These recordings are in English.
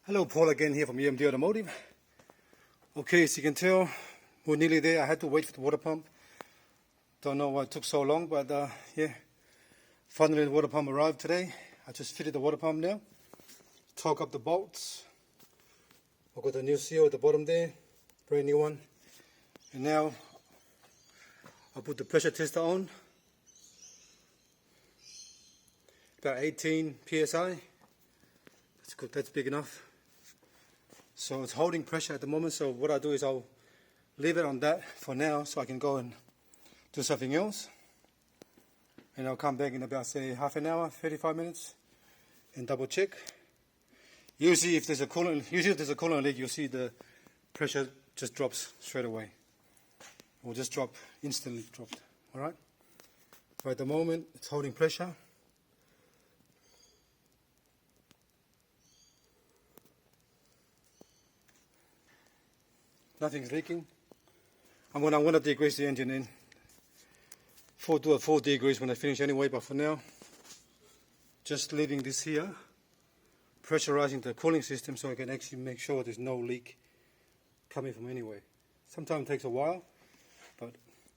Hello, Paul again here from EMD Automotive. Okay, as you can tell, we're nearly there. I had to wait for the water pump. Don't know why it took so long, but yeah, finally the water pump arrived today. I just fitted the water pump now. Torque up the bolts. I've got the new seal at the bottom there, brand new one. And now I'll put the pressure tester on. About 18 psi. That's good, that's big enough. So it's holding pressure at the moment, so what I'll do is I'll leave it on that for now so I can go and do something else. And I'll come back in about, say, half an hour, 35 minutes and double check. Usually if there's a coolant leak, you'll see the pressure just drops straight away. It will just drop, instantly dropped, alright? But at the moment, it's holding pressure. Nothing's leaking. I'm gonna degrease the engine in. Do a full degrease when I finish anyway, but for now, just leaving this here, pressurizing the cooling system so I can actually make sure there's no leak coming from anywhere. Sometimes it takes a while, but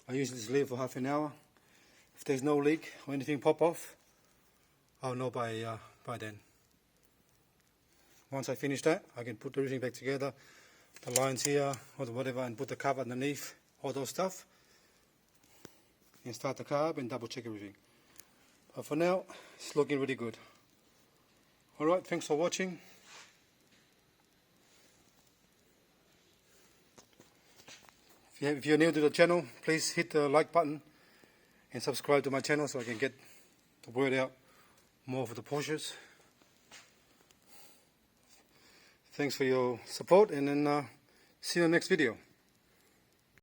I usually just leave for half an hour. If there's no leak or anything pop off, I'll know by then. Once I finish that, I can put everything back together. The lines here or whatever, and put the cover underneath, all those stuff, and start the car up and double check everything. But for now, it's looking really good. Alright, thanks for watching. If you're new to the channel, please hit the like button and subscribe to my channel so I can get the word out more for the Porsches. Thanks for your support, and then see you in the next video.